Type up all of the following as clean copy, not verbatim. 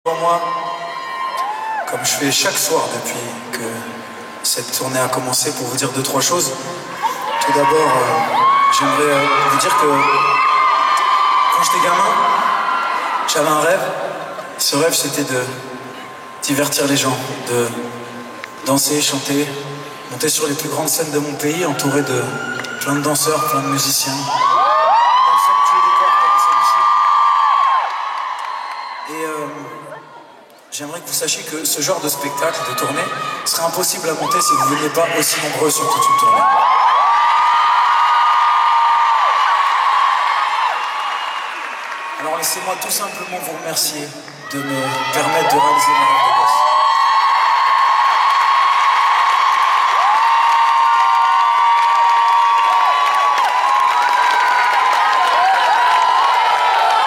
Pour moi, comme je fais chaque soir depuis que cette tournée a commencé, pour vous dire deux, trois choses. Tout d'abord, j'aimerais vous dire que quand j'étais gamin, j'avais un rêve. Ce rêve, c'était de divertir les gens, de danser, chanter, monter sur les plus grandes scènes de mon pays, entouré de plein de danseurs, plein de musiciens. Et j'aimerais que vous sachiez que ce genre de spectacle, de tournée, serait impossible à monter si vous ne veniez pas aussi nombreux sur toute une tournée. Alors laissez-moi tout simplement vous remercier de me permettre de réaliser mon rêve de gosse.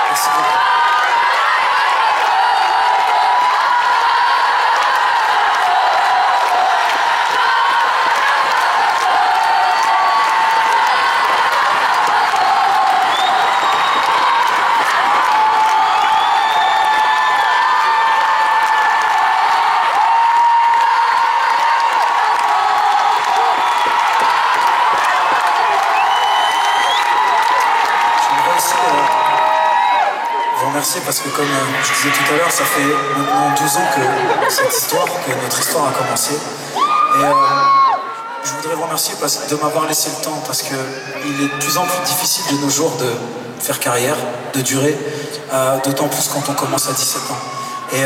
Merci beaucoup. Merci parce que comme je disais tout à l'heure, ça fait maintenant 12 ans que notre histoire a commencé. Et je voudrais vous remercier de m'avoir laissé le temps parce qu'il est de plus en plus difficile de nos jours de faire carrière, de durer, d'autant plus quand on commence à 17 ans. Et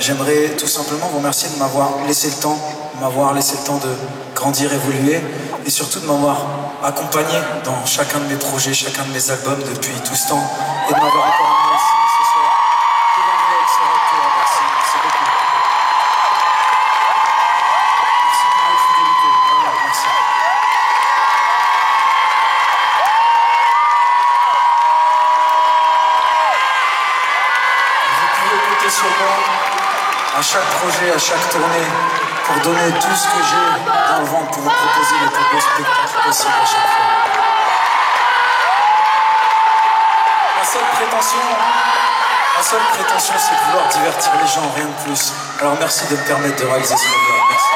j'aimerais tout simplement vous remercier de m'avoir laissé le temps, de grandir, évoluer et surtout de m'avoir accompagné dans chacun de mes projets, chacun de mes albums depuis tout ce temps et de m'avoir encore amené ici ce soir pour avec ce retour. Merci beaucoup. Merci pour votre fidélité. Voilà, merci. Vous pouvez compter sur moi à chaque projet, à chaque tournée pour donner tout ce que j'ai dans le ventre pour vous proposer les plus beaux spectacles possibles à chaque fois. Ma seule prétention, c'est de vouloir divertir les gens, rien de plus. Alors merci de me permettre de réaliser ce rêve. Merci.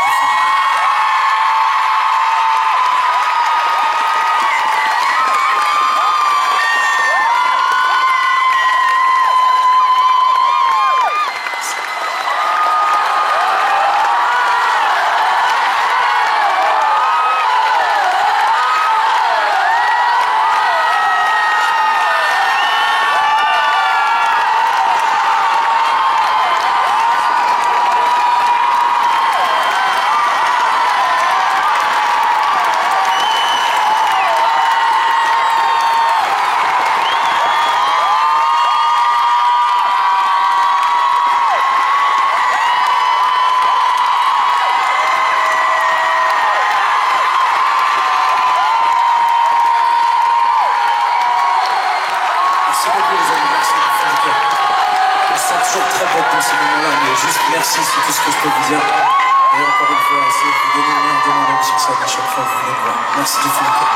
Très bête dans ces moments-là, mais juste merci, c'est tout ce que je peux vous dire. Et encore une fois, essayez de vous donner le meilleur de moi-même sur ça à chaque fois que vous venez me voir. Merci du fond du cœur.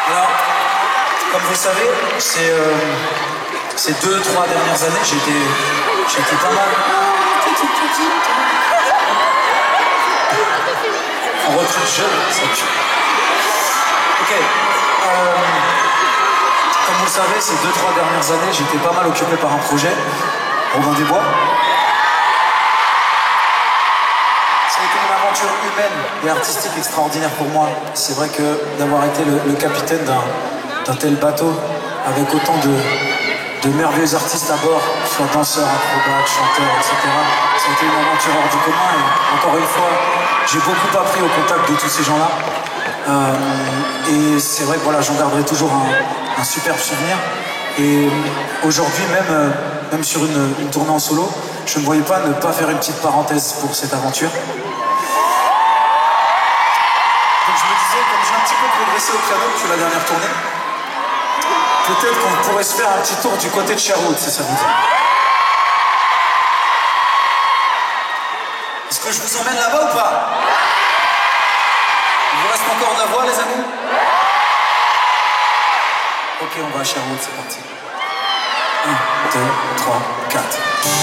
Alors, comme vous le savez, ces 2-3 dernières années, j'étais pas mal. En retraite jeune, ça tue. Ok. Comme vous le savez, ces 2-3 dernières années, j'étais pas mal occupé par un projet, Robin des Bois. Ça a été une aventure humaine et artistique extraordinaire pour moi. C'est vrai que d'avoir été le capitaine d'un tel bateau, avec autant de merveilleux artistes à bord, soit danseurs, acrobates, chanteurs, etc. Ça a été une aventure hors du commun et encore une fois, j'ai beaucoup appris au contact de tous ces gens-là. Et c'est vrai que voilà, j'en garderai toujours un superbe souvenir. Et aujourd'hui, même sur une tournée en solo, je ne voyais pas ne pas faire une petite parenthèse pour cette aventure. Donc je me disais, comme j'ai un petit peu progressé au piano depuis la dernière tournée, peut-être qu'on pourrait se faire un petit tour du côté de Sherwood, si ça vous dit. Est-ce que je vous emmène là-bas ou pas? Il vous reste encore de la voix, les amis? Ok. on va à Sherwood, c'est parti. 1, 2, 3, 4.